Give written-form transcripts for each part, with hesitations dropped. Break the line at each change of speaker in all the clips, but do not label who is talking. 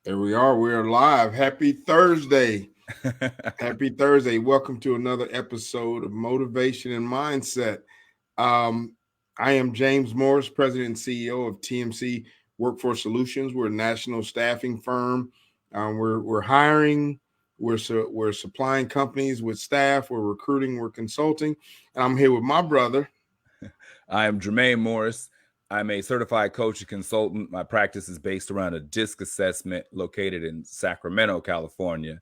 There we are. We are live. Happy Thursday. Happy Thursday. Welcome to another episode of Motivation and Mindset. Um, I am James Morris, President and CEO of TMC Workforce Solutions. We're a national staffing firm. We're hiring. We're supplying companies with staff. We're recruiting. We're consulting. And I'm here with my brother.
I am Jermaine Morris. I'm a certified coach and consultant. My practice is based around a DISC assessment located in Sacramento, California.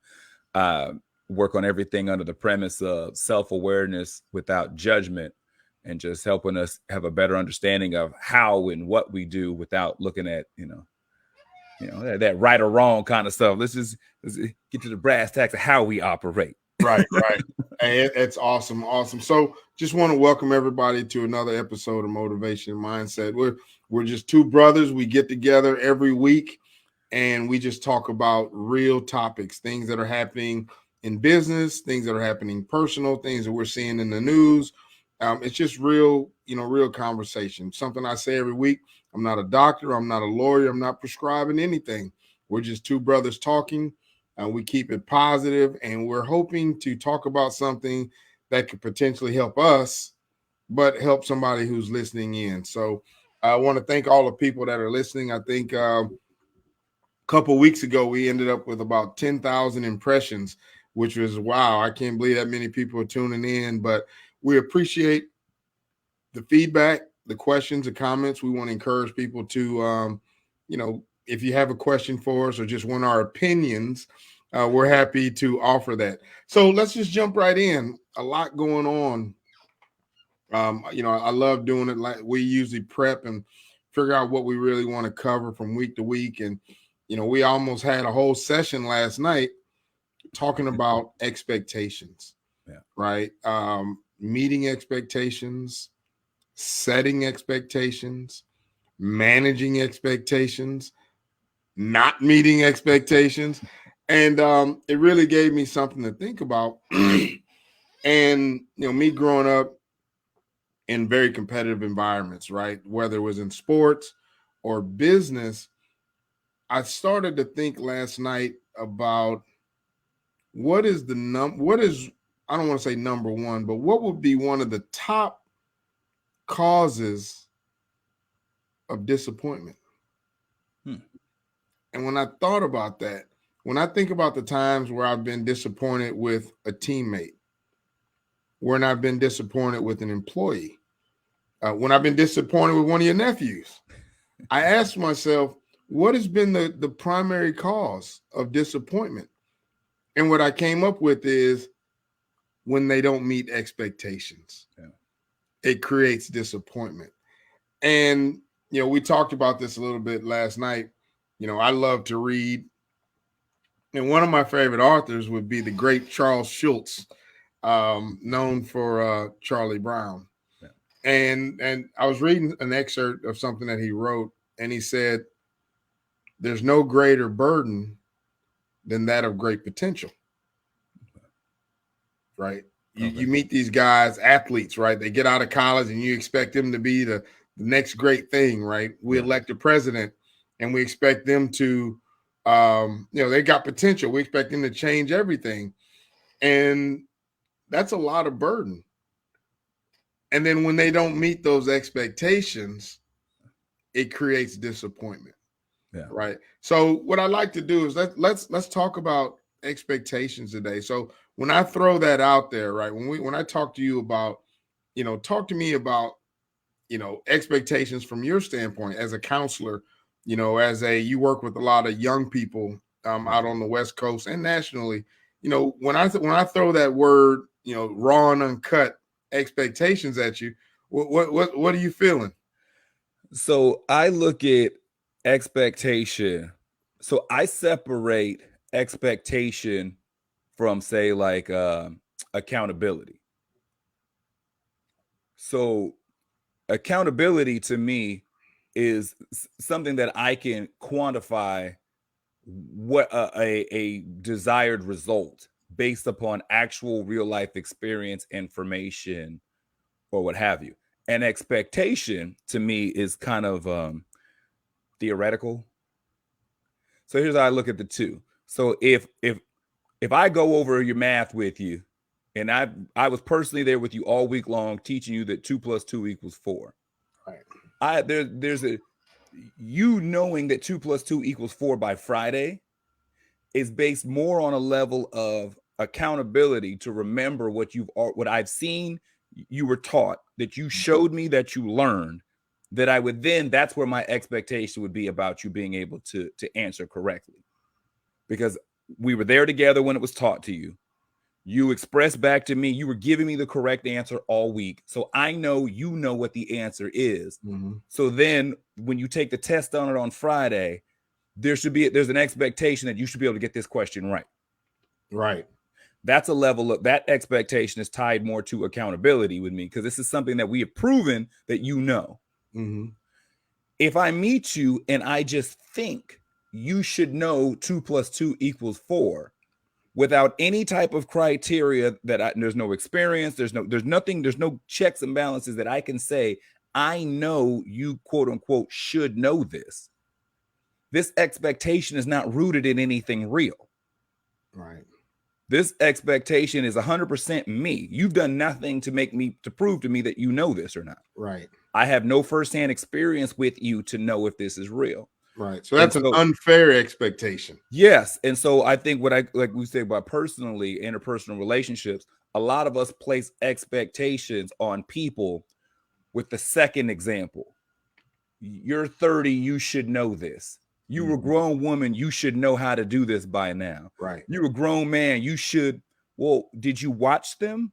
Uh, work on everything under the premise of self-awareness without judgment and just helping us have a better understanding of how and what we do without looking at, that right or wrong kind of stuff. Let's get to the brass tacks of how we operate.
Right. Hey, it's awesome. So just want to welcome everybody to another episode of Motivation and Mindset. We're just two brothers. We get together every week and we just talk about real topics, things that are happening in business, things that are happening personal, things that we're seeing in the news. It's just real conversation. Something I say every week. I'm not a doctor. I'm not a lawyer. I'm not prescribing anything. We're just two brothers talking. We keep it positive, and we're hoping to talk about something that could potentially help us, but help somebody who's listening in. So I want to thank all the people that are listening. I think a couple weeks ago, we ended up with about 10,000 impressions, which was, wow, I can't believe that many people are tuning in, but we appreciate the feedback, the questions, the comments. We want to encourage people to, if you have a question for us or just want our opinions, we're happy to offer that. So let's just jump right in. A lot going on. I love doing it. Like we usually prep and figure out what we really want to cover from week to week. And, we almost had a whole session last night talking about expectations, right? Meeting expectations, setting expectations, managing expectations, not meeting expectations. And it really gave me something to think about. And, me growing up in very competitive environments, right? Whether it was in sports or business, I started to think last night about what is I don't want to say number one, but what would be one of the top causes of disappointment? And when I thought about that, when I think about the times where I've been disappointed with a teammate, when I've been disappointed with an employee, when I've been disappointed with one of your nephews, I asked myself, what has been the primary cause of disappointment? And what I came up with is when they don't meet expectations. Yeah. It creates disappointment. And, we talked about this a little bit last night. I love to read. And one of my favorite authors would be the great Charles Schultz, known for Charlie Brown. Yeah. And I was reading an excerpt of something that he wrote, and he said, there's no greater burden than that of great potential. Right? You meet these guys, athletes, right? They get out of college and you expect them to be the next great thing, right? We elect a president and we expect them to, they got potential. We expect them to change everything. And that's a lot of burden. And then when they don't meet those expectations, it creates disappointment. Yeah. Right. So what I like to do is let's talk about expectations today. So when I throw that out there, right, when I talk to you about, talk to me about, expectations from your standpoint as a counselor, you work with a lot of young people out on the West Coast and nationally. When I throw that word, raw and uncut expectations at you, what are you feeling?
So I look at expectation. So I separate expectation from, say, like accountability. So accountability to me is something that I can quantify what a desired result based upon actual real life experience, information, or what have you. An expectation to me is kind of theoretical. So here's how I look at the two. So if I go over your math with you, and I was personally there with you all week long teaching you that 2 + 2 = 4.
Right.
There's a you knowing that 2 + 2 = 4 by Friday is based more on a level of accountability to remember what I've seen you were taught, that you showed me, that you learned, that I would then, that's where my expectation would be about you being able to answer correctly. Because we were there together when it was taught to you. You expressed back to me, you were giving me the correct answer all week. So I know you know what the answer is.
Mm-hmm.
So then when you take the test on it on Friday, there's an expectation that you should be able to get this question right.
Right.
That's a level of that expectation is tied more to accountability with me, because this is something that we have proven that you know.
Mm-hmm.
If I meet you and I just think you should know 2 + 2 = 4 without any type of criteria, there's no experience, there's nothing, there's no checks and balances that I can say, I know you quote unquote should know this. This expectation is not rooted in anything real.
Right.
This expectation is 100% me. You've done nothing to prove to me that you know this or not.
Right.
I have no firsthand experience with you to know if this is real.
Right. So that's an unfair expectation.
Yes. And so I think like we say about personally, interpersonal relationships, a lot of us place expectations on people with the second example. You're 30, you should know this. You were a grown woman, you should know how to do this by now.
Right.
You're a grown man, you should. Well, did you watch them?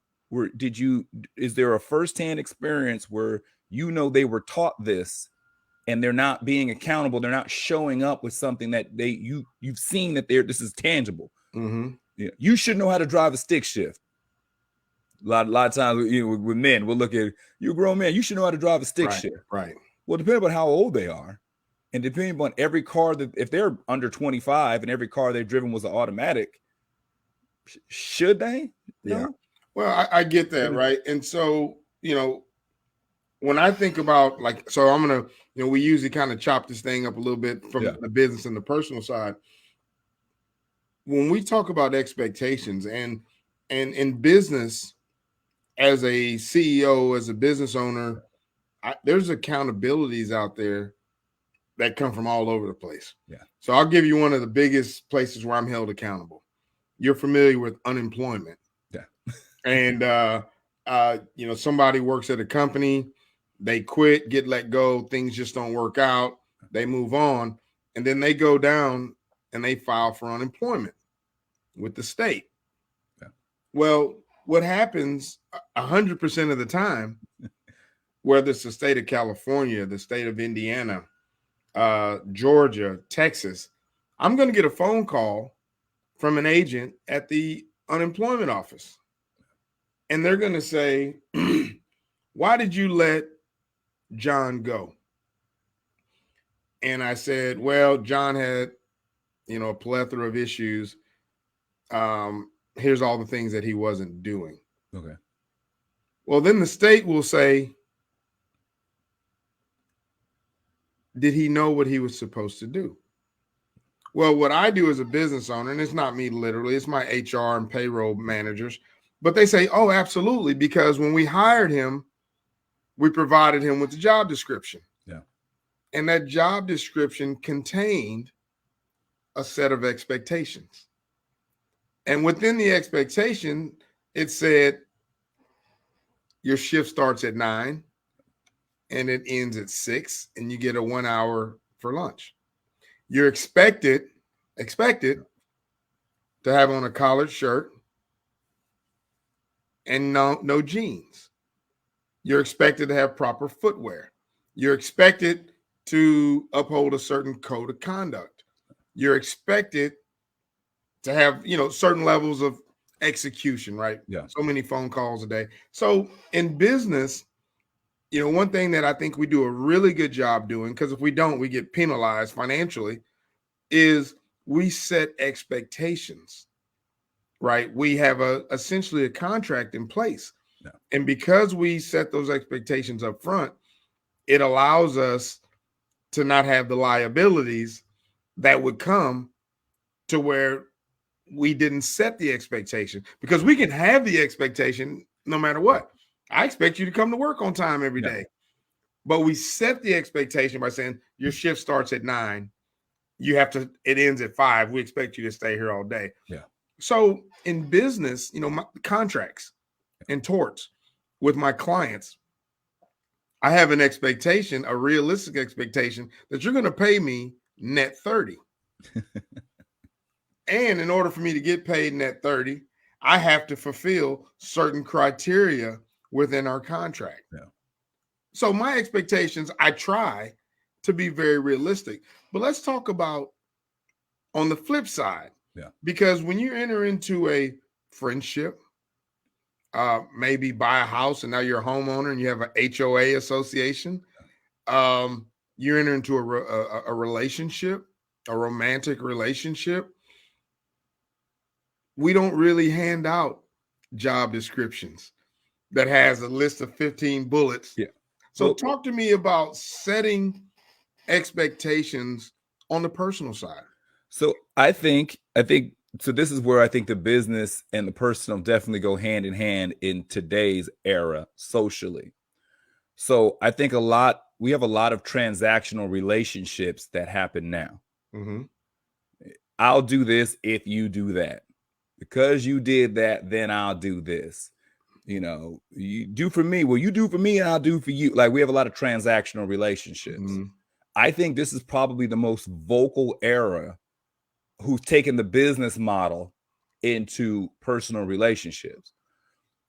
Is there a firsthand experience where you know they were taught this and they're not being accountable? They're not showing up with something that you've seen that this is tangible.
Mm-hmm.
Yeah. You should know how to drive a stick shift. A lot of times, with men, we'll look at, you're a grown man, you should know how to drive a stick shift.
Right.
Well, depending on how old they are, and depending on every car if they're under 25 and every car they've driven was an automatic, should they?
Yeah.
No?
Well, I get that, right? And so, when I think about so I'm going to, we usually kind of chop this thing up a little bit from the business and the personal side. When we talk about expectations and in business, as a CEO, as a business owner, there's accountabilities out there that come from all over the place.
Yeah.
So I'll give you one of the biggest places where I'm held accountable. You're familiar with unemployment.
Yeah.
And, somebody works at a company, they quit, get let go, things just don't work out, they move on, and then they go down and they file for unemployment with the state.
Yeah.
Well, what happens 100% of the time, whether it's the state of California, the state of Indiana, Georgia, Texas, I'm going to get a phone call from an agent at the unemployment office. And they're going to say, why did you let John go? And I said, well, John had, a plethora of issues. Here's all the things that he wasn't doing.
Okay.
Well, then the state will say, did he know what he was supposed to do? Well, what I do as a business owner, and it's not me literally, it's my HR and payroll managers, but they say, oh, absolutely, because when we hired him, we provided him with the job description.
Yeah.
And that job description contained a set of expectations. And within the expectation, it said your shift starts at 9 and it ends at 6, and you get a 1 hour for lunch. You're expected to have on a collared shirt and no jeans. You're expected to have proper footwear. You're expected to uphold a certain code of conduct. You're expected to have, certain levels of execution, right?
Yeah.
So many phone calls a day. So in business, one thing that I think we do a really good job doing, because if we don't, we get penalized financially, is we set expectations, right? We have essentially a contract in place.
Yeah.
And because we set those expectations up front, it allows us to not have the liabilities that would come to where we didn't set the expectation, because we can have the expectation no matter what. I expect you to come to work on time every day. But we set the expectation by saying your shift starts at 9. It ends at 5. We expect you to stay here all day.
Yeah.
So in business, my contracts and torts with my clients, I have an expectation, a realistic expectation, that you're going to pay me net 30. And in order for me to get paid net 30, I have to fulfill certain criteria within our contract.
Yeah.
So my expectations, I try to be very realistic. But let's talk about on the flip side.
Yeah.
Because when you enter into a friendship, maybe buy a house and now you're a homeowner and you have an HOA association, you enter into a relationship, a romantic relationship. We don't really hand out job descriptions that has a list of 15 bullets.
Yeah.
So talk to me about setting expectations on the personal side.
So I think so this is where I think the business and the personal definitely go hand in hand in today's era socially. So I think we have a lot of transactional relationships that happen now.
Mm-hmm.
I'll do this if you do that. Because you did that, then I'll do this. You do for me. Well, you do for me and I'll do for you. Like, we have a lot of transactional relationships.
Mm-hmm.
I think this is probably the most vocal era who's taken the business model into personal relationships.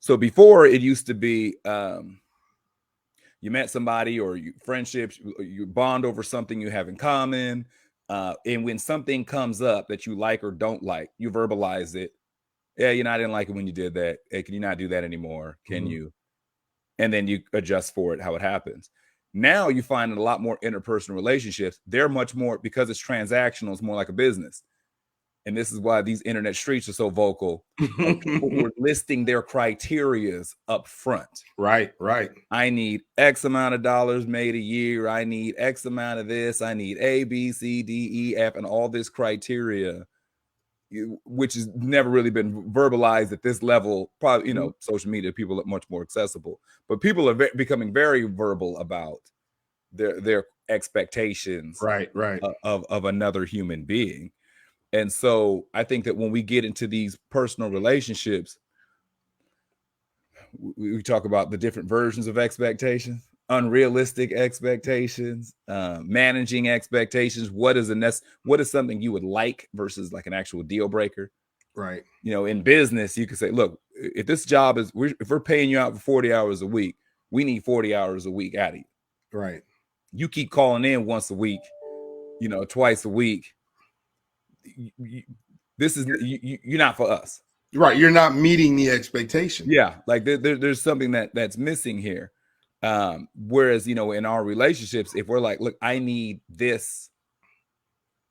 So before, it used to be you met somebody or friendships, you bond over something you have in common. And when something comes up that you like or don't like, you verbalize it. Yeah, I didn't like it when you did that. Hey, can you not do that anymore? Can you? And then you adjust for it, how it happens. Now you find in a lot more interpersonal relationships, they're much more, because it's transactional, it's more like a business. And this is why these internet streets are so vocal. People who are listing their criterias up front.
Right.
I need X amount of dollars made a year. I need X amount of this. I need A, B, C, D, E, F, and all this criteria, which has never really been verbalized at this level. Probably, social media, people are much more accessible, but people are becoming very verbal about their expectations
right.
of another human being. And so I think that when we get into these personal relationships, we talk about the different versions of expectations, unrealistic expectations, managing expectations. What is something you would like versus like an actual deal breaker?
Right.
In business, you can say, look, if this job if we're paying you out for 40 hours a week, we need 40 hours a week out of you.
Right.
You keep calling in once a week, twice a week. This is you're not for us.
Right. You're not meeting the expectation.
Yeah. Like there's something that's missing here. Whereas, in our relationships, if we're like, look, I need this.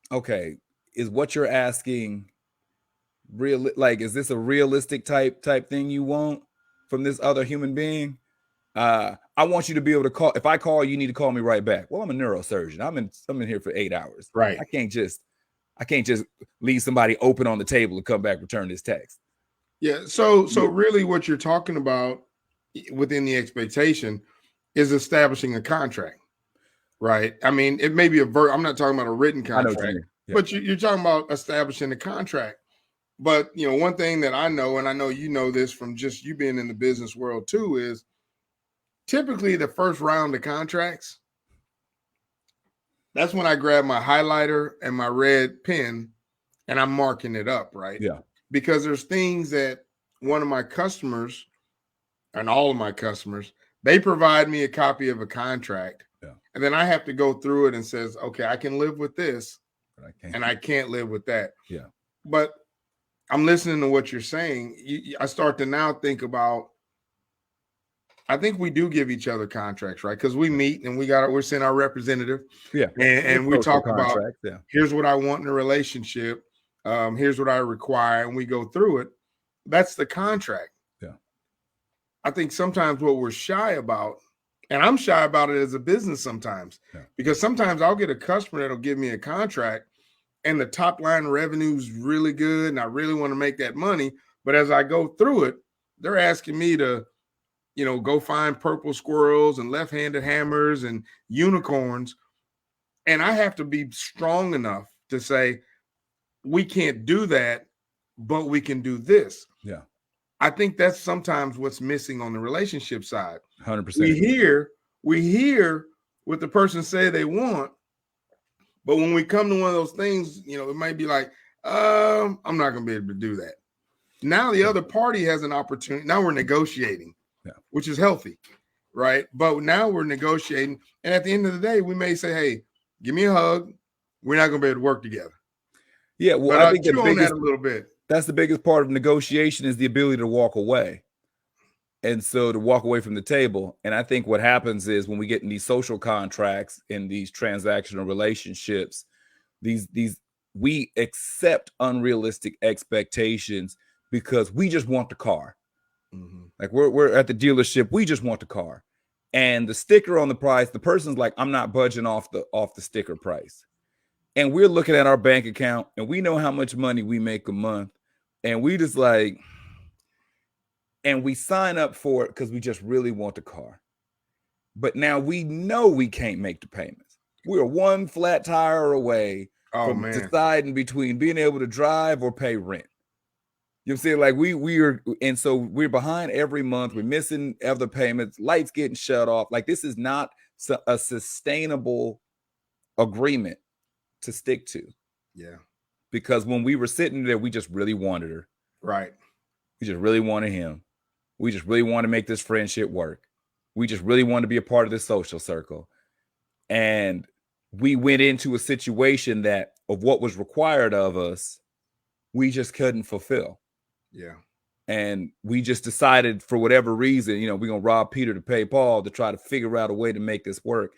Okay. Is what you're asking real? Like, is this a realistic type thing you want from this other human being? I want you to be able to call. If I call, you need to call me right back. Well, I'm a neurosurgeon. I'm in here for 8 hours.
Right.
I can't just leave somebody open on the table to come back, return this text.
Yeah. So really what you're talking about within the expectation is establishing a contract, right? I mean, it may be I'm not talking about a written contract, but you're talking about establishing a contract. But, one thing that I know, and I know you know this from just you being in the business world too, is typically the first round of contracts, that's when I grab my highlighter and my red pen and I'm marking it up, right?
Yeah.
Because there's things that one of my customers and all of my customers, they provide me a copy of a contract.
Yeah.
And then I have to go through it and says, okay, I can live with this, and I can't live with that.
Yeah.
But I'm listening to what you're saying. I start to now think about, I think we do give each other contracts, right? Because we meet and we're sending our representative.
Yeah.
And we talk about, here's what I want in a relationship. Here's what I require. And we go through it. That's the contract.
Yeah.
I think sometimes what we're shy about, and I'm shy about it as a business sometimes, because sometimes I'll get a customer that'll give me a contract and the top line revenue is really good, and I really want to make that money. But as I go through it, they're asking me to, go find purple squirrels and left-handed hammers and unicorns. And I have to be strong enough to say, we can't do that, but we can do this.
Yeah.
I think that's sometimes what's missing on the relationship side.
100%.
We hear what the person say they want, but when we come to one of those things, it might be like, I'm not going to be able to do that. Now the other party has an opportunity. Now we're negotiating, which is healthy, right? But now we're negotiating. And at the end of the day, we may say, hey, give me a hug. We're not going to be able to work together.
Yeah, well,
but
I think
chew on that a little bit.
That's the biggest part of negotiation is the ability to walk away. And so to walk away from the table. And I think what happens is when we get in these social contracts, in these transactional relationships, we accept unrealistic expectations because we just want the car. Mm-hmm. Like we're at the dealership, we just want the car. And the sticker on the price, the person's like, I'm not budging off the sticker price. And we're looking at our bank account and we know how much money we make a month. And we just like, and we sign up for it because we just really want the car. But now we know we can't make the payments. We're one flat tire away from deciding between being able to drive or pay rent. You know what I'm saying? Like we are, and so we're behind every month. We're missing other payments, lights getting shut off. Like this is not a sustainable agreement to stick to.
Yeah.
Because when we were sitting there, we just really wanted her.
Right.
We just really wanted him. We just really want to make this friendship work. We just really want to be a part of this social circle. And we went into a situation that of what was required of us, we just couldn't fulfill.
Yeah.
And we just decided for whatever reason, we're going to rob Peter to pay Paul to try to figure out a way to make this work.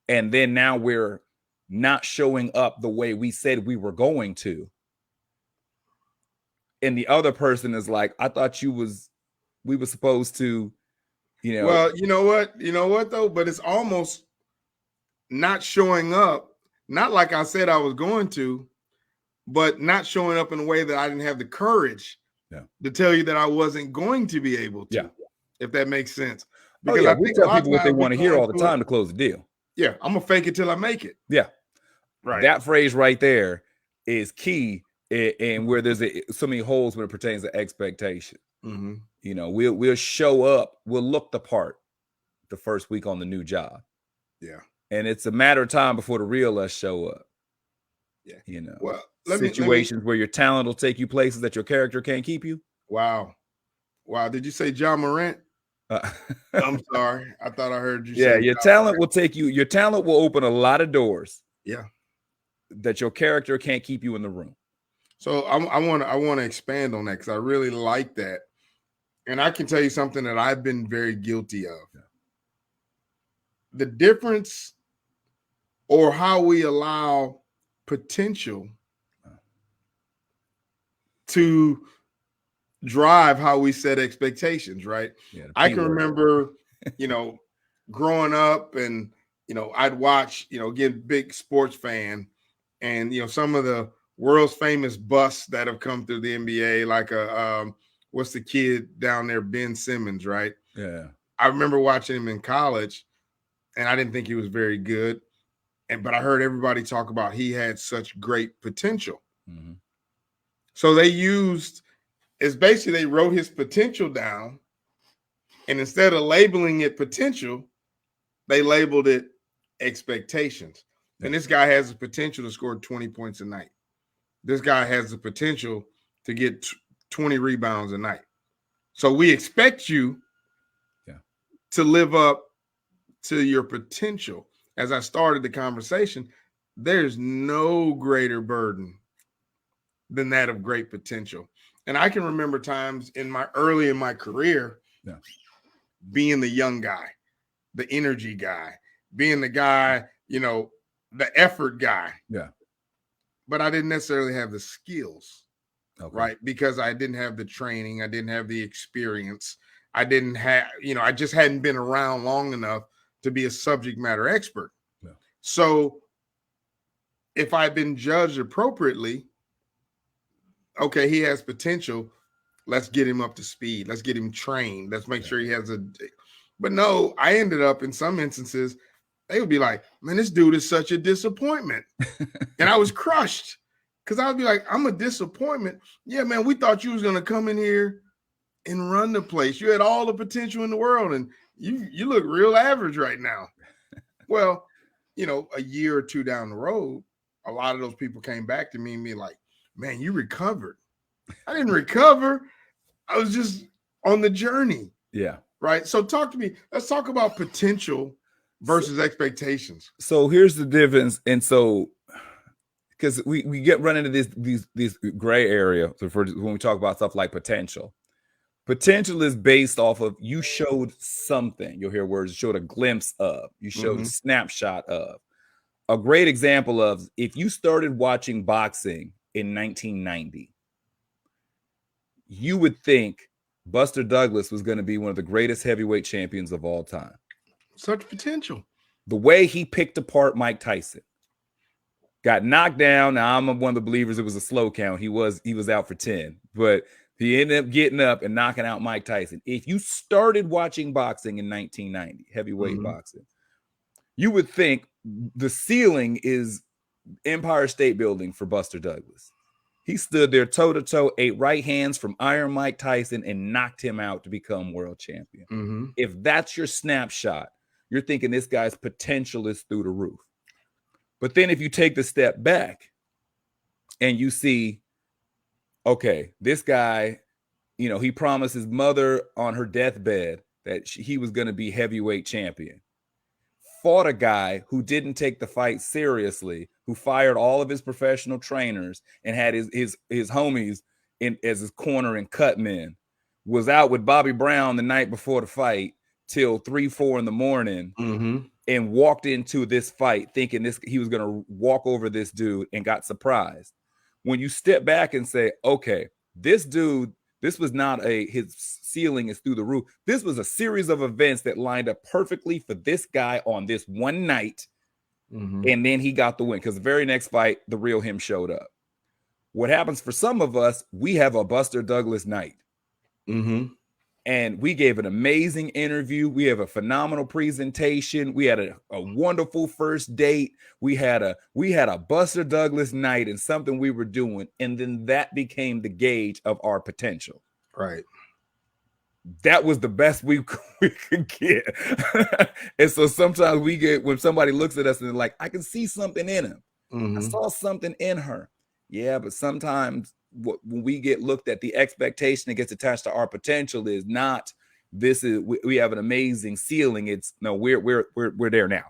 And then now we're not showing up the way we said we were going to. And the other person is like, I thought we were supposed to,
Well, you know what though? But it's almost not showing up, not like I said I was going to, but not showing up in a way that I didn't have the courage to tell you that I wasn't going to be able to, if that makes sense.
Because I think tell people what they want to hear all the time to close the deal.
Yeah, I'm going to fake it till I make it.
Yeah.
Right.
That phrase right there is key, and where there's so many holes when it pertains to expectation.
Mm-hmm.
We'll show up, we'll look the part the first week on the new job.
Yeah.
And it's a matter of time before the real us show up.
Yeah. Well,
situations where your talent will take you places that your character can't keep you.
Wow. Did you say John Morant? I'm sorry. I thought I heard you.
Yeah, your talent will take you. Your talent will open a lot of doors.
Yeah.
That your character can't keep you in the room.
So I want to expand on that because I really like that. And I can tell you something that I've been very guilty of. Yeah. The difference or how we allow potential to drive how we set expectations, right?
Yeah,
I can remember, growing up and, I'd watch, get big sports fan and, some of the world's famous busts that have come through the NBA, like what's the kid down there, Ben Simmons, right?
Yeah.
I remember watching him in college and I didn't think he was very good. But I heard everybody talk about he had such great potential.
Mm-hmm.
So they wrote his potential down. And instead of labeling it potential, they labeled it expectations. Yeah. And this guy has the potential to score 20 points a night. This guy has the potential to get 20 rebounds a night. So we expect you to live up to your potential. As I started the conversation, there's no greater burden than that of great potential. And I can remember times early in my career being the young guy, the energy guy, being the guy, the effort guy.
Yeah.
But I didn't necessarily have the skills, right? Because I didn't have the training. I didn't have the experience. I didn't have, I just hadn't been around long enough to be a subject matter expert. Yeah. So if I've been judged appropriately, okay, he has potential. Let's get him up to speed. Let's get him trained. Let's make sure he has a. But no, I ended up in some instances, they would be like, man, this dude is such a disappointment. And I was crushed because I would be like, I'm a disappointment. Yeah, man, we thought you was going to come in here and run the place. You had all the potential in the world, and you look real average right now. Well, a year or two down the road, a lot of those people came back to me and be like, man, you recovered. I didn't recover. I was just on the journey.
Yeah.
Right. So talk to me. Let's talk about potential versus expectations.
So here's the difference. And so, because we get run into these gray area. So when we talk about stuff like potential is based off of you showed something. You'll hear words, you showed a glimpse of, you showed a snapshot of. A great example of if you started watching boxing in 1990, you would think Buster Douglas was going to be one of the greatest heavyweight champions of all time.
Such potential.
The way he picked apart Mike Tyson. Got knocked down. Now, I'm one of the believers it was a slow count. He was out for 10. But he ended up getting up and knocking out Mike Tyson. If you started watching boxing in 1990, heavyweight boxing, you would think the ceiling is Empire State Building for Buster Douglas. He stood there toe-to-toe, ate right hands from Iron Mike Tyson, and knocked him out to become world champion. If that's your snapshot, you're thinking this guy's potential is through the roof. But then if you take the step back and you see, okay, this guy, he promised his mother on her deathbed that he was going to be heavyweight champion. Fought a guy who didn't take the fight seriously, who fired all of his professional trainers and had his homies as his corner and cut men, was out with Bobby Brown the night before the fight till 3-4 in the morning, and walked into this fight thinking he was going to walk over this dude and got surprised. When you step back and say, okay, this dude, this was not his ceiling is through the roof. This was a series of events that lined up perfectly for this guy on this one night. And then he got the win because the very next fight, the real him showed up. What happens for some of us, we have a Buster Douglas night. And we gave an amazing interview. We have a phenomenal presentation. We had a wonderful first date. We had a Buster Douglas night and something we were doing. And then that became the gauge of our potential.
Right.
That was the best we could get. And so sometimes we get, when somebody looks at us and they're like, I can see something in him. I saw something in her. Yeah, but sometimes when we get looked at, the expectation that gets attached to our potential is not, we have an amazing ceiling. It's no, we're there now.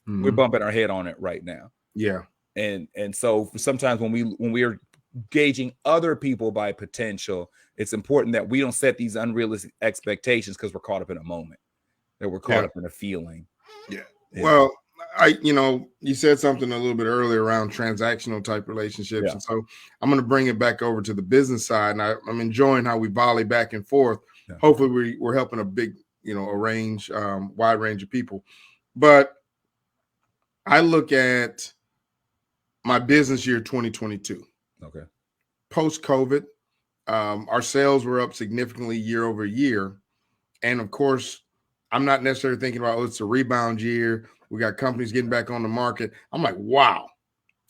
We're bumping our head on it right now.
Yeah.
And so sometimes when we are gauging other people by potential, it's important that we don't set these unrealistic expectations because we're caught up in a moment, that we're caught up in a feeling.
Yeah. Well, you said something a little bit earlier around transactional type relationships. And so I'm going to bring it back over to the business side. And I'm enjoying how we volley back and forth. Yeah. Hopefully we're helping a big, wide range of people. But I look at my business year 2022.
Okay.
Post-COVID, our sales were up significantly year over year. And of course, I'm not necessarily thinking about, it's a rebound year. We got companies getting back on the market. I'm like, wow,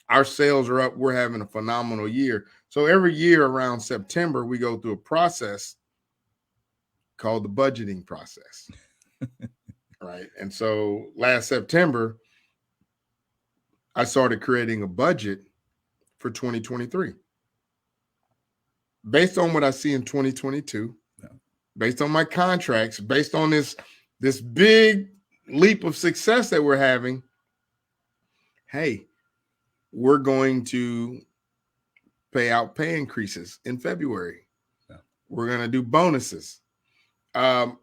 our sales are up. We're having a phenomenal year. So every year around September, we go through a process called the budgeting process. Right. And so last September, I started creating a budget for 2023. Based on what I see in 2022, based on my contracts, based on this big leap of success that we're having, hey, we're going to pay out pay increases in February. Yeah. We're going to do bonuses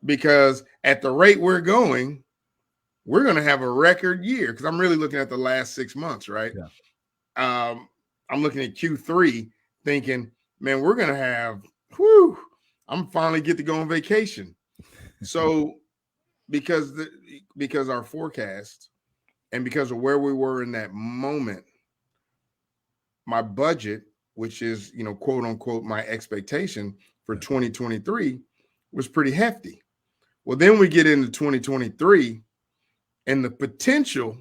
because at the rate we're going, we're going to have a record year, because I'm really looking at the last 6 months, right? Yeah. I'm looking at Q3 thinking, man, we're going to have, I'm finally get to go on vacation. So because our forecast and because of where we were in that moment, my budget, which is, quote unquote, my expectation for 2023 was pretty hefty. Well, then we get into 2023 and the potential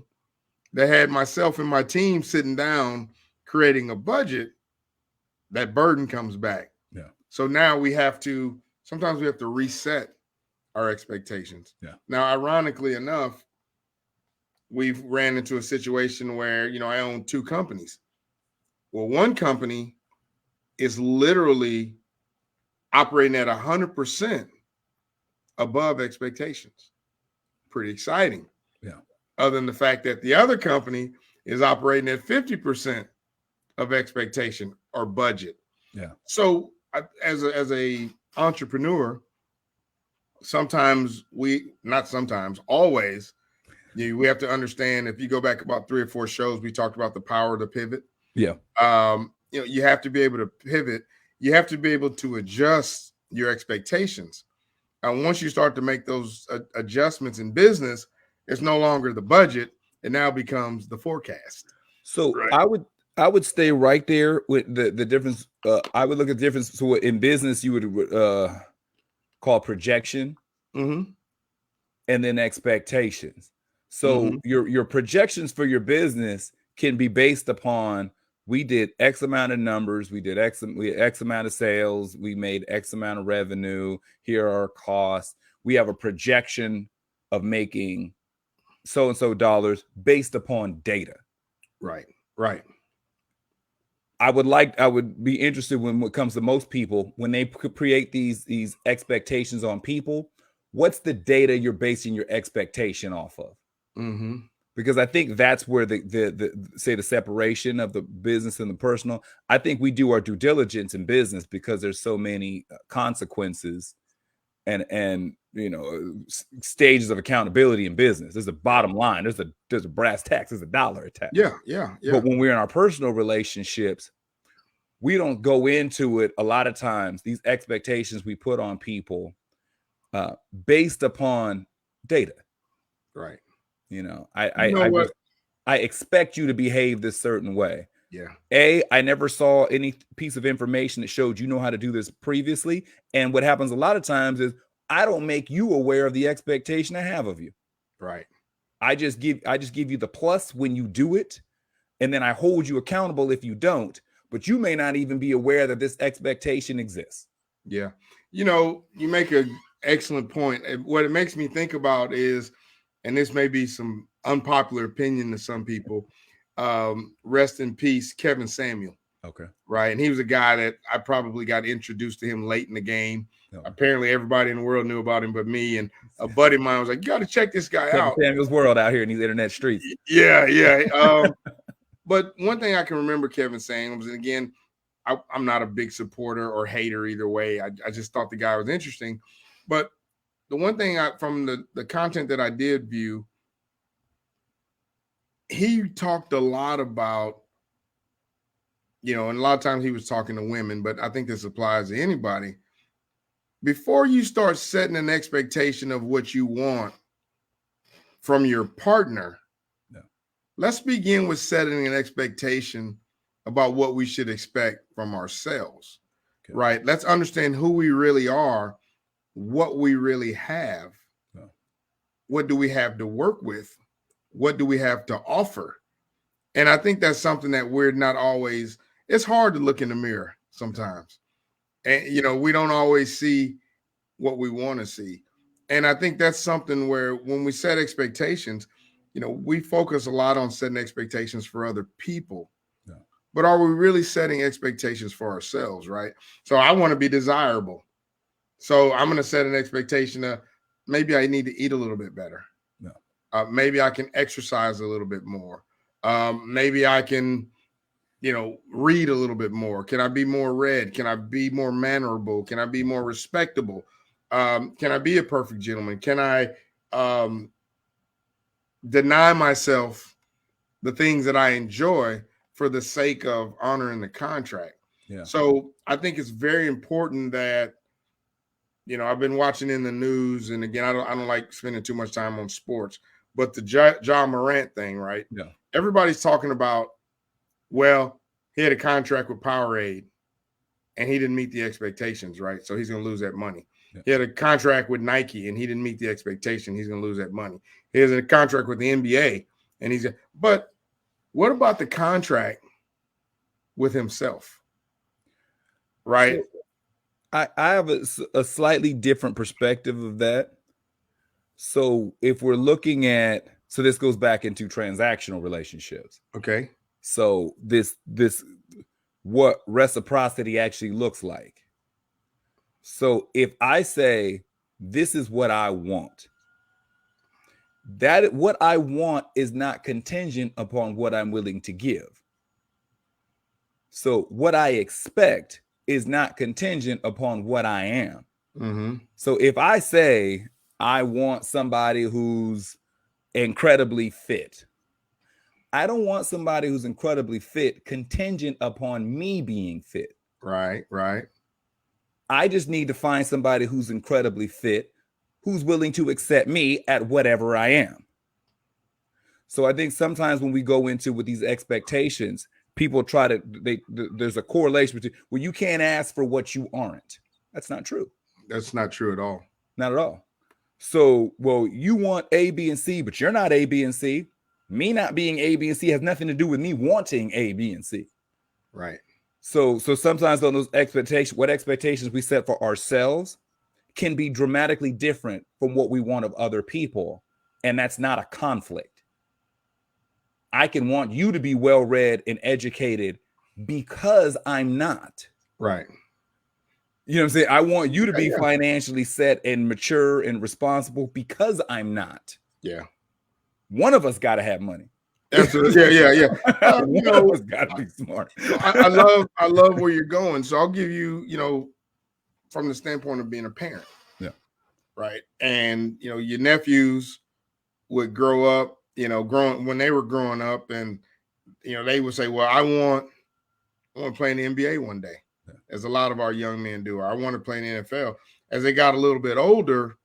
that had myself and my team sitting down creating a budget, that burden comes back.
Yeah.
So now sometimes we have to reset our expectations.
Yeah.
Now, ironically enough, we've ran into a situation where, I own two companies. Well, one company is literally operating at 100% above expectations. Pretty exciting.
Yeah.
Other than the fact that the other company is operating at 50% of expectation or budget.
Yeah.
So as a entrepreneur, always, we have to understand, if you go back about 3 or 4 shows, we talked about the power of the pivot.
Yeah.
You have to be able to pivot. You have to be able to adjust your expectations. And once you start to make those adjustments in business, it's no longer the budget. It now becomes the forecast.
So right. I would stay right there with the difference. I would look at the difference. So in business, you would call projection,
mm-hmm.
and then expectations. So mm-hmm. your projections for your business can be based upon, we did X amount of numbers, we had X amount of sales, we made X amount of revenue, here are our costs. We have a projection of making so-and-so dollars based upon data.
Right.
I would be interested when it comes to most people, when they create these expectations on people, what's the data you're basing your expectation off of?
Mm-hmm.
Because I think that's where the separation of the business and the personal. I think we do our due diligence in business because there's so many consequences and stages of accountability in business. There's a bottom line. There's a brass tacks. There's a dollar attached.
Yeah.
But when we're in our personal relationships, we don't go into it a lot of times. These expectations we put on people based upon data.
Right.
I expect you to behave this certain way.
Yeah.
I never saw any piece of information that showed you know how to do this previously. And what happens a lot of times is I don't make you aware of the expectation I have of you.
Right.
I just give you the plus when you do it, and then I hold you accountable if you don't. But you may not even be aware that this expectation exists.
Yeah. You make an excellent point. What it makes me think about is, and this may be some unpopular opinion to some people, rest in peace, Kevin Samuel.
Okay.
Right. And he was a guy that I probably got introduced to him late in the game. Okay. Apparently everybody in the world knew about him but me. And a buddy of mine was like, you got to check this guy out.
Samuel's world out here in these internet streets.
Yeah. But one thing I can remember Kevin saying was, and again, I'm not a big supporter or hater either way. I just thought the guy was interesting. But the one thing from the content that I did view, he talked a lot about, and a lot of times he was talking to women, but I think this applies to anybody. Before you start setting an expectation of what you want from your partner, let's begin with setting an expectation about what we should expect from ourselves, right? Let's understand who we really are, what we really have, what do we have to work with, what do we have to offer? And I think that's something that we're not always, it's hard to look in the mirror sometimes. And, we don't always see what we want to see. And I think that's something where when we set expectations, we focus a lot on setting expectations for other people. Yeah. But are we really setting expectations for ourselves, right? So I want to be desirable. So I'm going to set an expectation of maybe I need to eat a little bit better. Yeah. Maybe I can exercise a little bit more. Maybe I can, read a little bit more. Can I be more read? Can I be more mannerable? Can I be more respectable? Can I be a perfect gentleman? Can I deny myself the things that I enjoy for the sake of honoring the contract? Yeah. So I think it's very important that, I've been watching in the news, and again, I don't like spending too much time on sports, but the John Morant thing, right?
Yeah.
Everybody's talking about, well, he had a contract with Powerade and he didn't meet the expectations, right? So he's going to lose that money. Yeah. He had a contract with Nike and he didn't meet the expectation. He's going to lose that money. He has a contract with the NBA and but what about the contract with himself? Right.
So I have a slightly different perspective of that. So if we're looking at, so this goes back into transactional relationships.
Okay.
So this what reciprocity actually looks like. So if I say, this is what I want, that what I want is not contingent upon what I'm willing to give. So what I expect is not contingent upon what I am.
Mm-hmm.
So if I say I want somebody who's incredibly fit, I don't want somebody who's incredibly fit contingent upon me being fit.
Right, right.
I just need to find somebody who's incredibly fit, who's willing to accept me at whatever I am. So I think sometimes when we go into with these expectations, people try to, there's a correlation between, well, you can't ask for what you aren't. That's not true.
That's not true at all.
Not at all. So, well, you want A, B, and C, but you're not A, B, and C. Me not being A, B, and C has nothing to do with me wanting A, B, and C.
Right.
So sometimes on those expectations, what expectations we set for ourselves can be dramatically different from what we want of other people. And that's not a conflict. I can want you to be well-read and educated because I'm not.
Right.
You know what I'm saying? I want you to be financially set and mature and responsible because I'm not.
Yeah.
One of us got to have money.
Absolutely. Yeah.
One of us got to be smart.
I love where you're going. So I'll give you, from the standpoint of being a parent.
Yeah.
Right. And, your nephews would grow up, when they were growing up and, they would say, well, I want to play in the NBA one day, as a lot of our young men do. Or I want to play in the NFL. As they got a little bit older,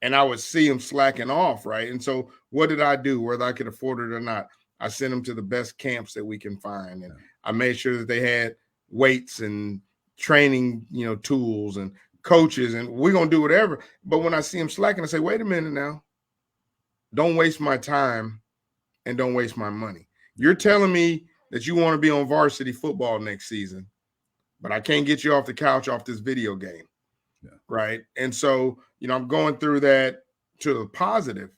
and I would see them slacking off, right? And so what did I do, whether I could afford it or not? I sent them to the best camps that we can find. And I made sure that they had weights and training, tools and coaches, and we're going to do whatever. But when I see them slacking, I say, wait a minute now. Don't waste my time and don't waste my money. You're telling me that you want to be on varsity football next season, but I can't get you off the couch off this video game.
Yeah.
Right. And so, I'm going through that to the positive.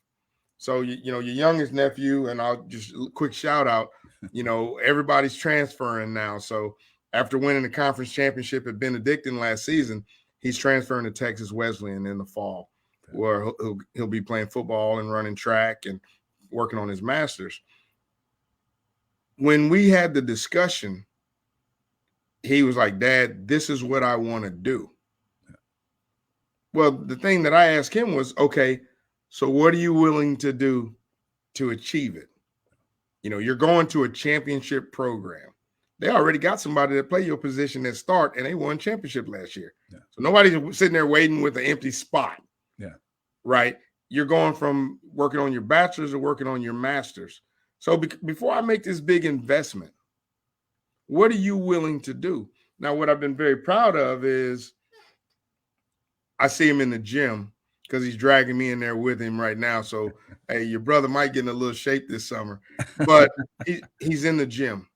So, your youngest nephew, and I'll just quick shout out, everybody's transferring now. So after winning the conference championship at Benedictine last season, he's transferring to Texas Wesleyan in the fall, where he'll be playing football and running track and working on his master's. When we had the discussion, he was like, Dad, this is what I want to do. Well, the thing that I asked him was, okay, so what are you willing to do to achieve it? You're going to a championship program. They already got somebody that play your position at start, and they won championship last year. Yeah. So nobody's sitting there waiting with an empty spot.
Yeah.
Right. You're going from working on your bachelor's or working on your master's. So before I make this big investment, what are you willing to do? Now, what I've been very proud of is I see him in the gym because he's dragging me in there with him right now. So, hey, your brother might get in a little shape this summer, but he's in the gym,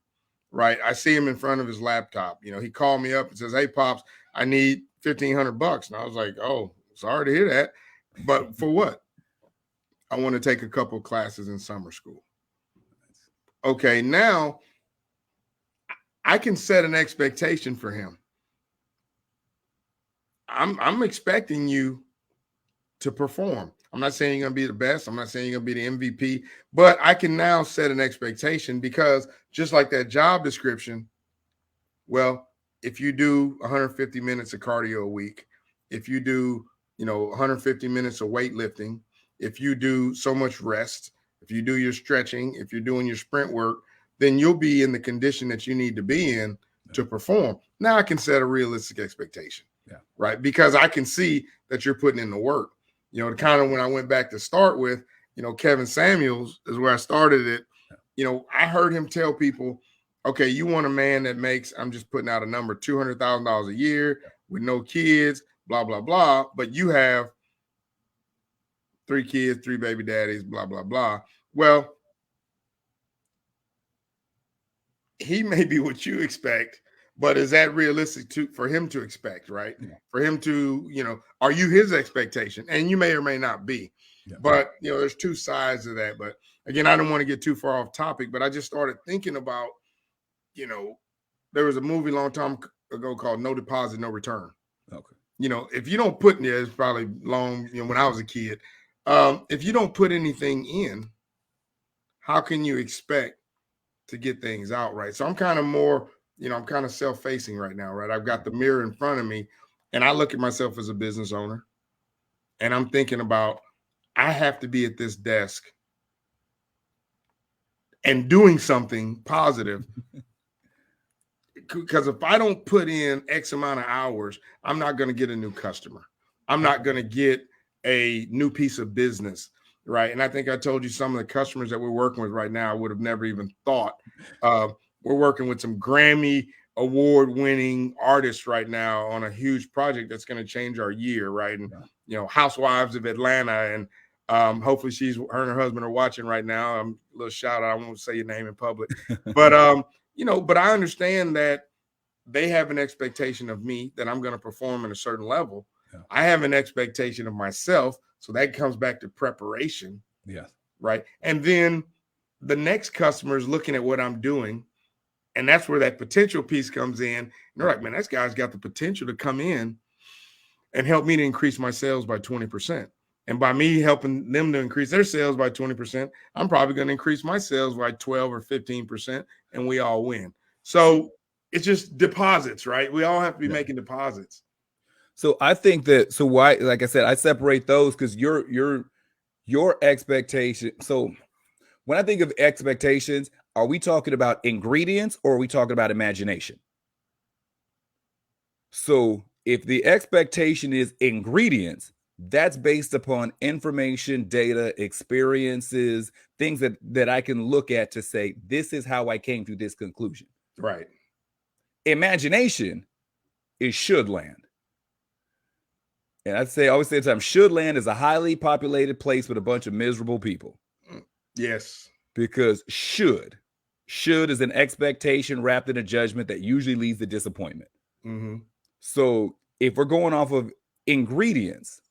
right? I see him in front of his laptop. He called me up and says, hey, Pops, I need $1,500. And I was like, oh, sorry to hear that. But for what? I want to take a couple classes in summer school. Okay, now I can set an expectation for him. I'm expecting you to perform. I'm not saying you're going to be the best. I'm not saying you're going to be the MVP, but I can now set an expectation because just like that job description, well, if you do 150 minutes of cardio a week, if you do, 150 minutes of weightlifting, if you do so much rest, if you do your stretching, if you're doing your sprint work, then you'll be in the condition that you need to be in to perform. Now I can set a realistic expectation.
Yeah.
Right. Because I can see that you're putting in the work. Kind of when I went back to start with, Kevin Samuels is where I started it. I heard him tell people, okay, you want a man that makes, I'm just putting out a number, $200,000 a year with no kids, blah, blah, blah. But you have 3 kids, 3 baby daddies, blah, blah, blah. Well, he may be what you expect, but is that realistic for him to expect, right?
Yeah.
For him to, are you his expectation? And you may or may not be. Yeah. But, there's two sides of that. But again, I don't want to get too far off topic, but I just started thinking about, there was a movie a long time ago called No Deposit, No Return.
Okay.
If you don't put in there, it's probably long, when I was a kid. If you don't put anything in, how can you expect to get things out, right? So I'm kind of more, I'm kind of self-facing right now, right? I've got the mirror in front of me and I look at myself as a business owner and I'm thinking about, I have to be at this desk and doing something positive. Because if I don't put in X amount of hours, I'm not going to get a new customer. I'm not going to get a new piece of business, right? And I think I told you some of the customers that we're working with right now, I would have never even thought. We're working with some Grammy award-winning artists right now on a huge project that's going to change our year, right? And, Housewives of Atlanta, and hopefully her and her husband are watching right now. A little shout out. I won't say your name in public, but but I understand that they have an expectation of me that I'm going to perform at a certain level. Yeah. I have an expectation of myself. So that comes back to preparation.
Yes.
Right. And then the next customer is looking at what I'm doing. And that's where that potential piece comes in. And they're like, man, this guy's got the potential to come in and help me to increase my sales by 20%. And by me helping them to increase their sales by 20%, I'm probably going to increase my sales by 12 or 15%, and we all win. So it's just deposits, right? We all have to be making deposits.
So I think that, why, like I said, I separate those because your expectation. So when I think of expectations, are we talking about ingredients or are we talking about imagination? So if the expectation is ingredients, that's based upon information, data, experiences, things that I can look at to say, this is how I came to this conclusion.
Right.
Imagination is should land. And I always say at the time, should land is a highly populated place with a bunch of miserable people.
Yes.
Because should is an expectation wrapped in a judgment that usually leads to disappointment.
Mm-hmm.
So if we're going off of ingredients,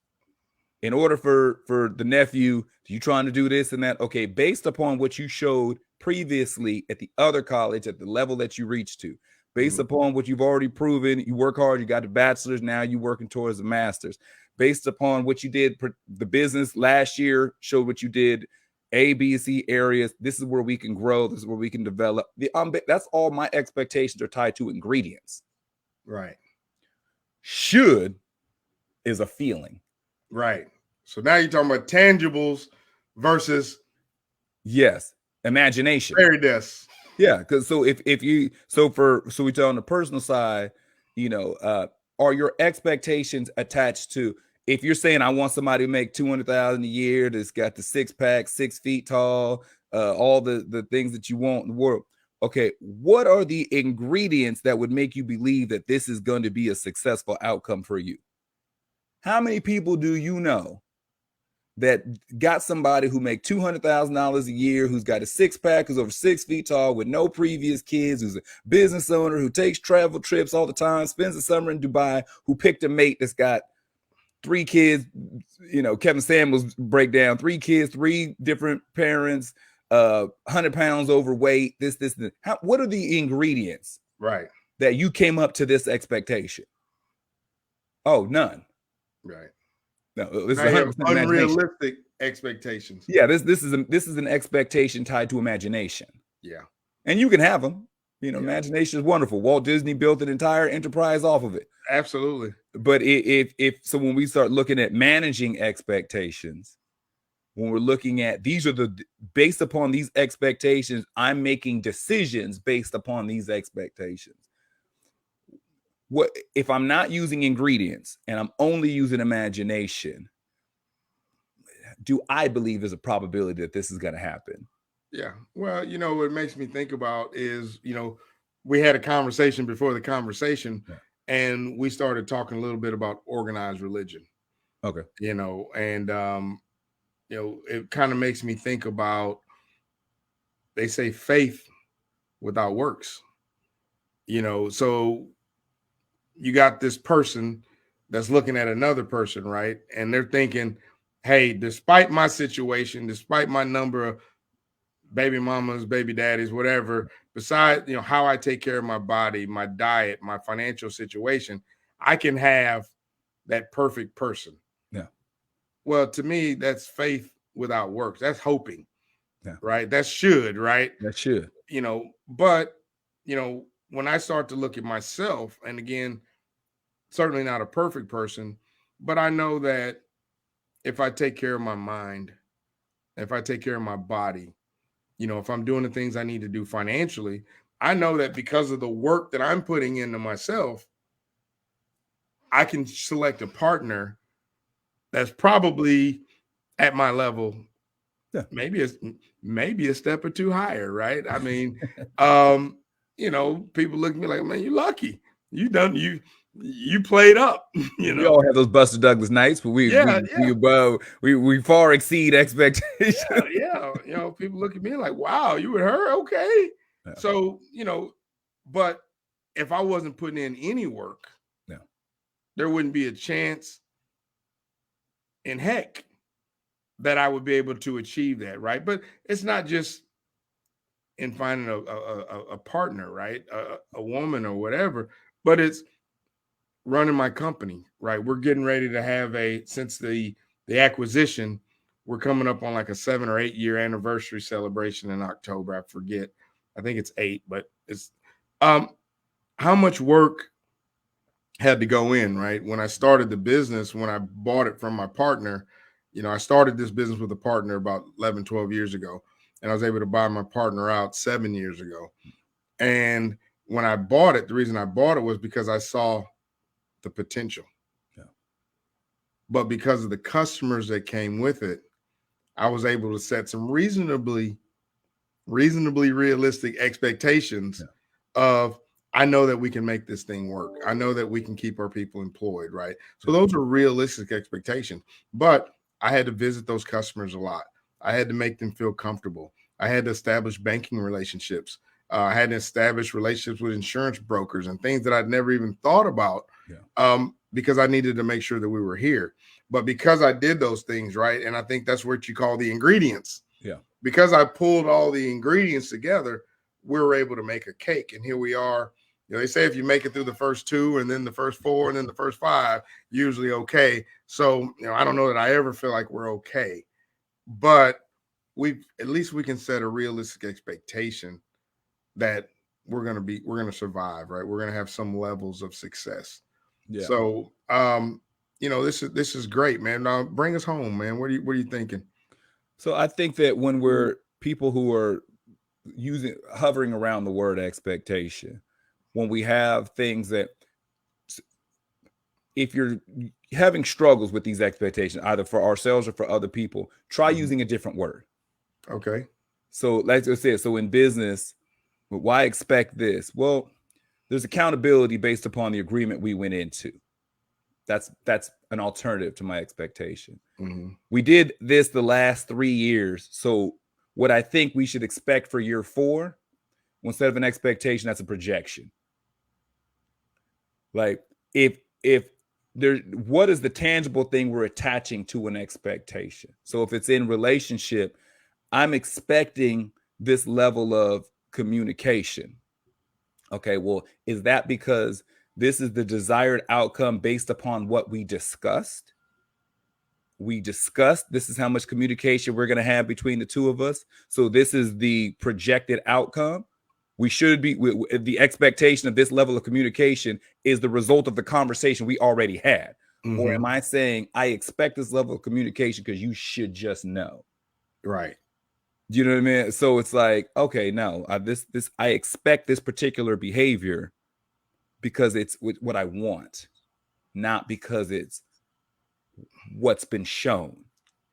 in order for the nephew, you trying to do this and that, okay, based upon what you showed previously at the other college, at the level that you reached to, based upon what you've already proven, you work hard, you got a bachelor's, now you're working towards a master's. Based upon what you did, the business last year showed what you did, A, B, C areas. This is where we can grow. This is where we can develop. That's all my expectations are tied to ingredients.
Right.
Should is a feeling.
Right. So now you're talking about tangibles versus
imagination.
Fairy dust.
Yeah, because so if you so we tell on the personal side, are your expectations attached to, if you're saying I want somebody to make $200,000 a year, that's got the 6-pack, 6 feet tall, all the things that you want in the world. Okay, what are the ingredients that would make you believe that this is going to be a successful outcome for you? How many people do you know that got somebody who make $200,000 a year, who's got a 6-pack, who's over 6 feet tall, with no previous kids, who's a business owner, who takes travel trips all the time, spends the summer in Dubai, who picked a mate that's got 3 kids, Kevin Samuels breakdown, 3 kids, 3 different parents, 100 pounds overweight, this. What are the ingredients,
right,
that you came up to this expectation? Oh, none.
Right.
No, this is 100%
unrealistic expectations.
Yeah, this is an expectation tied to imagination.
Yeah,
and you can have them. Imagination is wonderful. Walt Disney built an entire enterprise off of it.
Absolutely.
But if when we start looking at managing expectations, when we're looking at based upon these expectations, I'm making decisions based upon these expectations. What if I'm not using ingredients and I'm only using imagination? Do I believe there's a probability that this is going to happen?
Yeah. Well, what it makes me think about is, we had a conversation before the conversation,
Yeah.
and we started talking a little bit about organized religion,
Okay.
and it kind of makes me think about, they say faith without works, so you got this person that's looking at another person, right? And they're thinking, hey, despite my situation, despite my number of baby mamas, baby daddies, whatever, besides, how I take care of my body, my diet, my financial situation, I can have that perfect person.
Yeah.
Well, to me, that's faith without works. That's hoping,
Yeah.
right? That should, right?
That should.
But, when I start to look at myself, and again, certainly not a perfect person, but I know that if I take care of my mind, if I take care of my body, if I'm doing the things I need to do financially, I know that because of the work that I'm putting into myself, I can select a partner that's probably at my level,
Yeah.
maybe a step or two higher, right? I mean, um, people look at me like, man, you're lucky. You played up,
We all have those Buster Douglas nights, but
Yeah, yeah.
we far exceed expectations.
Yeah. People look at me like, wow, you with her? Okay.
Yeah.
So, but if I wasn't putting in any work,
Yeah.
there wouldn't be a chance in heck that I would be able to achieve that, right? But it's not just in finding a partner, right? A woman or whatever, but it's running my company, right? We're getting ready to have since the acquisition, we're coming up on like a 7 or 8 year anniversary celebration in October. I forget. I think it's 8, but it's um how much work had to go in, right? When I started the business, when I bought it from my partner, I started this business with a partner about 11, 12 years ago, and I was able to buy my partner out 7 years ago. And when I bought it, the reason I bought it was because I saw the potential.
Yeah.
But because of the customers that came with it, I was able to set some reasonably realistic expectations
Yeah.
of, I know that we can make this thing work. I know that we can keep our people employed, right? So
Yeah.
those are realistic expectations. But I had to visit those customers a lot. I had to make them feel comfortable. I had to establish banking relationships. I had to establish relationships with insurance brokers and things that I'd never even thought about,
Yeah.
because I needed to make sure that we were here. But because I did those things, right, and I think that's what you call the ingredients.
Yeah.
Because I pulled all the ingredients together, we were able to make a cake. And here we are. They say if you make it through the first 2 and then the first 4 and then the first 5, usually okay. So, I don't know that I ever feel like we're okay, but at least we can set a realistic expectation that we're going to survive, right? We're going to have some levels of success.
Yeah.
So, this is great, man. Now bring us home, man. What are you thinking?
So I think that when we're people who are hovering around the word expectation, when we have things that, if you're having struggles with these expectations, either for ourselves or for other people, try using a different word.
Okay.
So like I said, so in business, why expect this? Well, there's accountability based upon the agreement we went into. That's an alternative to my expectation.
Mm-hmm.
We did this the last 3 years. So what I think we should expect for year 4, instead of an expectation, that's a projection. Like if there, what is the tangible thing we're attaching to an expectation? So if it's in relationship, I'm expecting this level of communication. Okay, well, is that because this is the desired outcome based upon what we discussed? We discussed this is how much communication we're going to have between the two of us. So this is the projected outcome. We should be, the expectation of this level of communication is the result of the conversation we already had.
Mm-hmm.
Or am I saying I expect this level of communication because you should just know?
Right.
Do you know what I mean? So it's like, okay, no, I expect this particular behavior because it's what I want, not because it's what's been shown.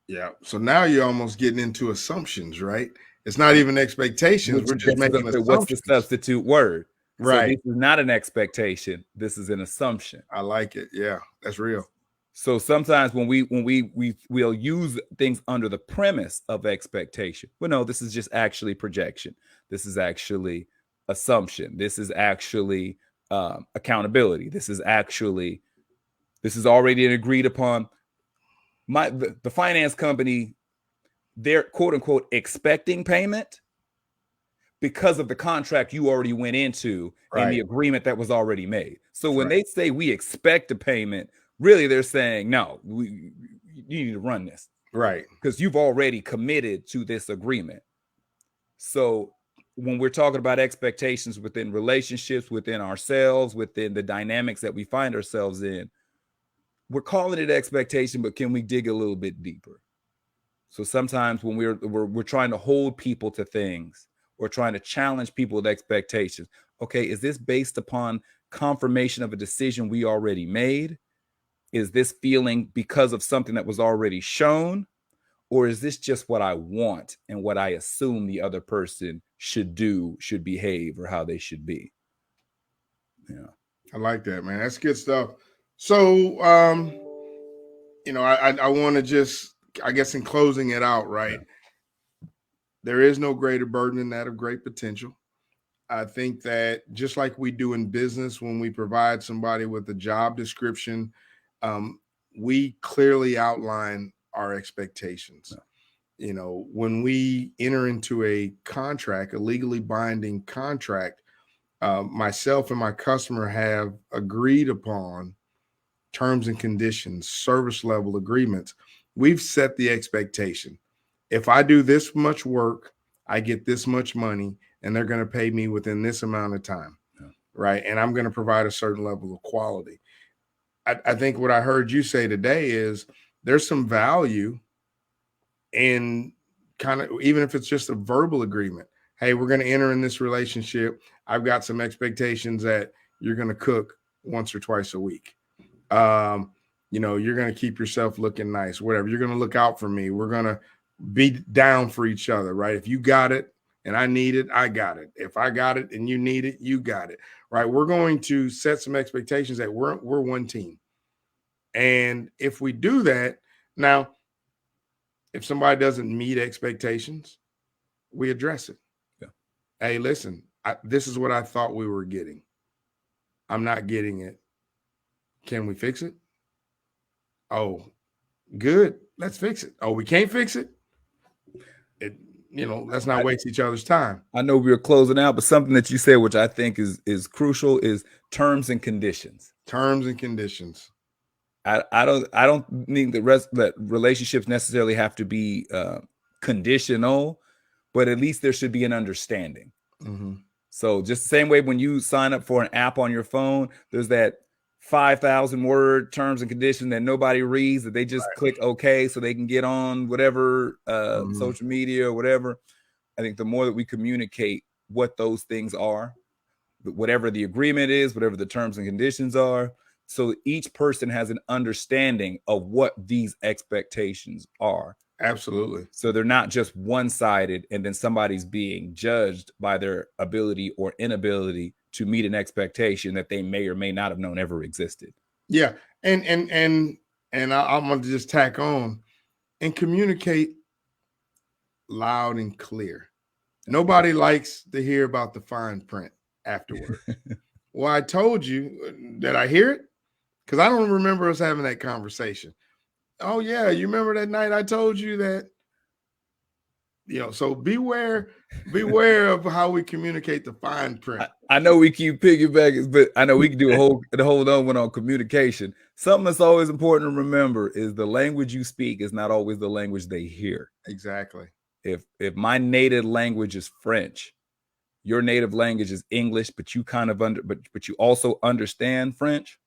Yeah. So now you're almost getting into assumptions, right? It's not even expectations. We're just making assumptions.
What's the substitute word?
Right.
So this is not an expectation. This is an assumption.
I like it. Yeah, that's real.
So sometimes when we'll use things under the premise of expectation. Well, no, this is just actually projection. This is actually assumption. This is actually accountability. This is already an agreed upon. The finance company, they're quote unquote expecting payment because of the contract you already went into and the agreement that was already made. So when they say we expect a payment, really they're saying, no, you need to run this.
Right.
Because you've already committed to this agreement. So when we're talking about expectations within relationships, within ourselves, within the dynamics that we find ourselves in, we're calling it expectation, but can we dig a little bit deeper? So sometimes when we're trying to hold people to things, or trying to challenge people with expectations. Okay, is this based upon confirmation of a decision we already made? Is this feeling because of something that was already shown? Or is this just what I want and what I assume the other person should do, should behave, or how they should be? Yeah.
I like that, man. That's good stuff. So, I want to just, I guess in closing it out, right? Yeah. There is no greater burden than that of great potential. I think that just like we do in business, when we provide somebody with a job description, we clearly outline our expectations. Yeah. When we enter into a contract, a legally binding contract, myself and my customer have agreed upon terms and conditions, service level agreements. We've set the expectation. If I do this much work, I get this much money, and they're going to pay me within this amount of time, right? And I'm going to provide a certain level of quality. I think what I heard you say today is there's some value in kind of, even if it's just a verbal agreement. Hey, we're going to enter in this relationship. I've got some expectations that you're going to cook once or twice a week. You're going to keep yourself looking nice, whatever. You're going to look out for me. We're going to be down for each other, right? If you got it and I need it, I got it. If I got it and you need it, you got it, right? We're going to set some expectations that we're one team. And if we do that, now, if somebody doesn't meet expectations, we address it. Yeah. Hey, listen, this is what I thought we were getting. I'm not getting it. Can we fix it? Oh, good. Let's fix it. Oh, we can't fix it? Let's not waste each other's time.
I know we were closing out, but something that you said, which I think is crucial, is terms and conditions.
Terms and conditions.
I don't think that relationships necessarily have to be conditional, but at least there should be an understanding. Mm-hmm. So just the same way when you sign up for an app on your phone, there's that 5,000 word terms and conditions that nobody reads, that they just click OK so they can get on whatever social media or whatever. I think the more that we communicate what those things are, whatever the agreement is, whatever the terms and conditions are, so each person has an understanding of what these expectations are.
Absolutely.
So they're not just one-sided and then somebody's being judged by their ability or inability to meet an expectation that they may or may not have known ever existed.
Yeah. And I'm going to just tack on and communicate loud and clear. Nobody likes to hear about the fine print afterward. Well, I told you that I hear it because I don't remember us having that conversation. Oh, yeah. You remember that night I told you that? So beware of how we communicate the fine print.
I know we keep piggybacking, but I know we can do a whole other one on communication. Something that's always important to remember is the language you speak is not always the language they hear.
Exactly.
If my native language is French, your native language is English, but you kind of but you also understand French,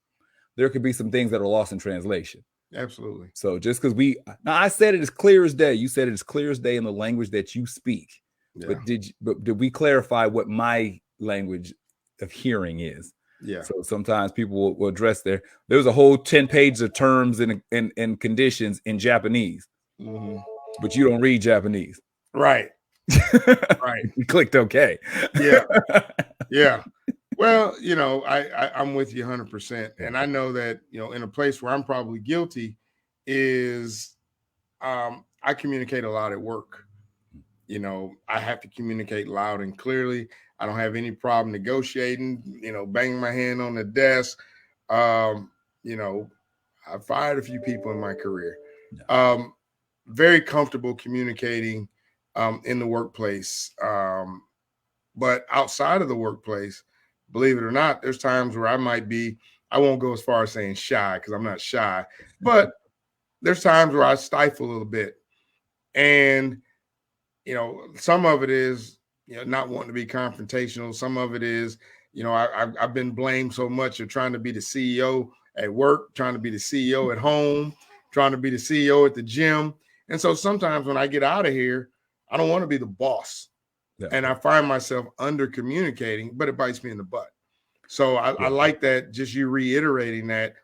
there could be some things that are lost in translation.
Absolutely.
So just because I said it as clear as day. You said it as clear as day in the language that you speak. Yeah. But did we clarify what my language of hearing is?
Yeah.
So sometimes people will address there's a whole 10 pages of terms and conditions in Japanese, but you don't read Japanese.
Right. Right.
You clicked okay.
Yeah. Yeah. Well, I'm with you 100%.
Yeah.
And I know that, in a place where I'm probably guilty is I communicate a lot at work. I have to communicate loud and clearly. I don't have any problem negotiating, banging my hand on the desk. Um, you know, I fired a few people in my career.
Yeah.
Very comfortable communicating in the workplace. But outside of the workplace, believe it or not, there's times where I won't go as far as saying shy because I'm not shy, but there's times where I stifle a little bit. And, some of it is, not wanting to be confrontational. Some of it is, I've been blamed so much of trying to be the CEO at work, trying to be the CEO at home, trying to be the CEO at the gym. And so sometimes when I get out of here, I don't want to be the boss.
Yeah.
And I find myself under communicating, but it bites me in the butt. So I like that, just you reiterating that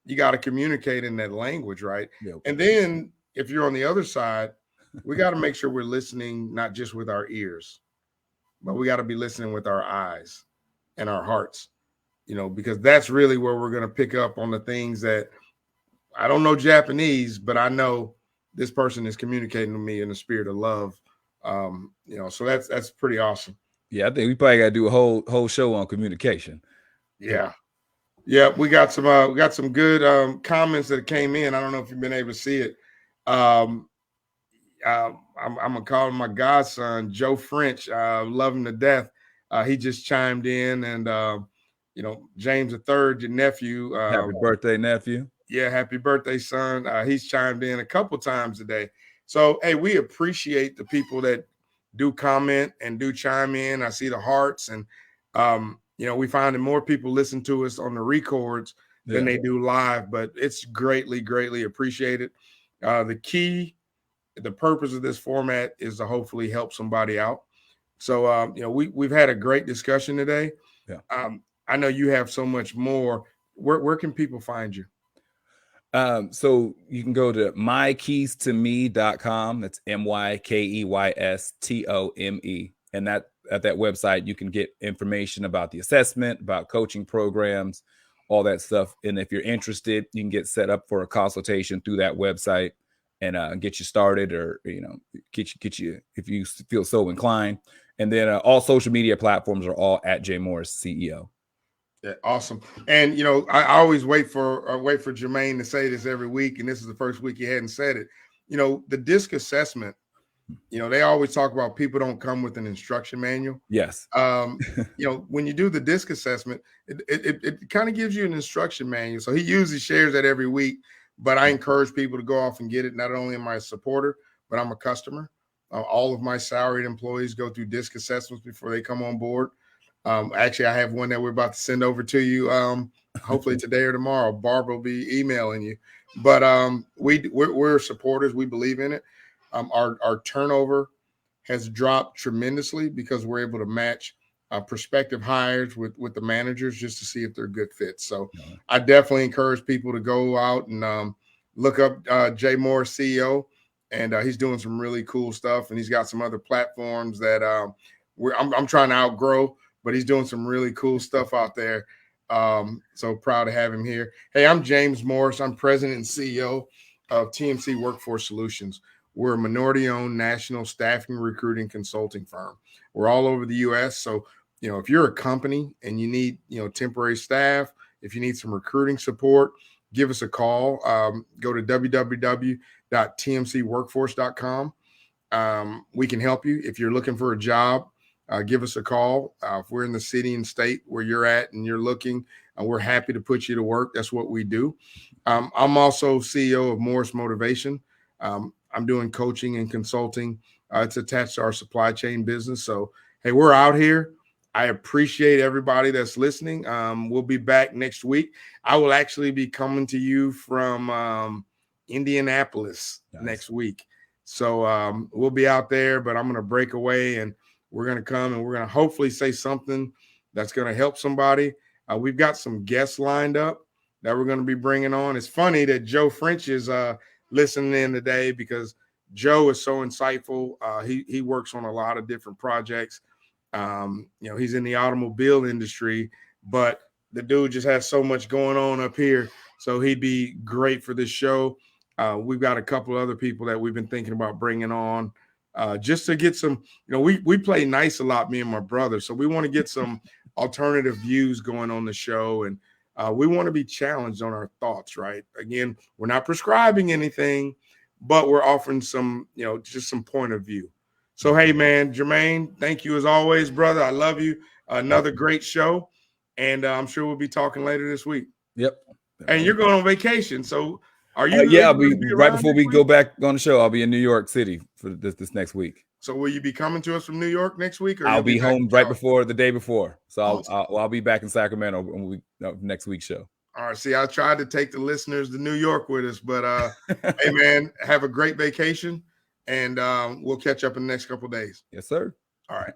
you got to communicate in that language, right?
Yeah.
And then if you're on the other side, we got to make sure we're listening, not just with our ears, but we got to be listening with our eyes and our hearts, because that's really where we're going to pick up on the things that I don't know Japanese, but I know this person is communicating to me in the spirit of love. So that's pretty awesome.
Yeah, I think we probably got to do a whole show on communication.
Yeah. Yeah, we got some good comments that came in. I don't know if you've been able to see it. I'm gonna call him my godson, Joe French. Love him to death. He just chimed in, and James III, your nephew.
Happy birthday, nephew.
Yeah, happy birthday, son. He's chimed in a couple times today. So, hey, we appreciate the people that do comment and do chime in. I see the hearts, and we find that more people listen to us on the records than they do live, but it's greatly, greatly appreciated. The purpose of this format is to hopefully help somebody out. So, we've had a great discussion today.
Yeah.
I know you have so much more. Where can people find you?
So you can go to mykeystome.com. That's MYKEYSTOME. And that at that website, you can get information about the assessment, about coaching programs, all that stuff. And if you're interested, you can get set up for a consultation through that website and get you started, or get you if you feel so inclined. And then all social media platforms are all at J Morris CEO.
Yeah, awesome. And I always wait for Jermaine to say this every week, and this is the first week he hadn't said it. The DISC assessment. They always talk about people don't come with an instruction manual.
Yes.
When you do the DISC assessment, it kind of gives you an instruction manual. So he usually shares that every week, but I encourage people to go off and get it. Not only am I a supporter, but I'm a customer. All of my salaried employees go through DISC assessments before they come on board. Actually, I have one that we're about to send over to you. Hopefully today or tomorrow. Barbara will be emailing you. But we're supporters. We believe in it. Our turnover has dropped tremendously because we're able to match prospective hires with the managers just to see if they're good fits. So I definitely encourage people to go out and look up J Morris CEO, and he's doing some really cool stuff. And he's got some other platforms that I'm trying to outgrow, but he's doing some really cool stuff out there. So proud to have him here. Hey, I'm James Morris. I'm president and CEO of TMC Workforce Solutions. We're a minority-owned national staffing, recruiting, consulting firm. We're all over the U.S. So, if you're a company and you need, temporary staff, if you need some recruiting support, give us a call. Go to www.tmcworkforce.com. We can help you. If you're looking for a job, give us a call. If we're in the city and state where you're at and you're looking, we're happy to put you to work. That's what we do. I'm also CEO of Morris Motivation. I'm doing coaching and consulting. It's attached to our supply chain business. So, hey, we're out here. I appreciate everybody that's listening. We'll be back next week. I will actually be coming to you from Indianapolis next week. So we'll be out there, but I'm going to break away and we're going to come and we're going to hopefully say something that's going to help somebody. We've got some guests lined up that we're going to be bringing on. It's funny that Joe French is listening in today because Joe is so insightful. He works on a lot of different projects. He's in the automobile industry, but the dude just has so much going on up here. So he'd be great for this show. We've got a couple other people that we've been thinking about bringing on just to get some, we play nice a lot, me and my brother. So we want to get some alternative views going on the show. And we want to be challenged on our thoughts, right? Again, we're not prescribing anything, but we're offering some, just some point of view. So, hey, man, Jermaine, thank you as always, brother. I love you. Another great show. And I'm sure we'll be talking later this week.
Yep.
And you're going on vacation. So are you?
Yeah, I'll be right before we go back on the show. I'll be in New York City for this next week.
So will you be coming to us from New York next week? Or
I'll be home right before the day before. So I'll be back in Sacramento when next week's show.
All right. See, I tried to take the listeners to New York with us, but hey, man, have a great vacation. And we'll catch up in the next couple of days.
Yes, sir.
All right.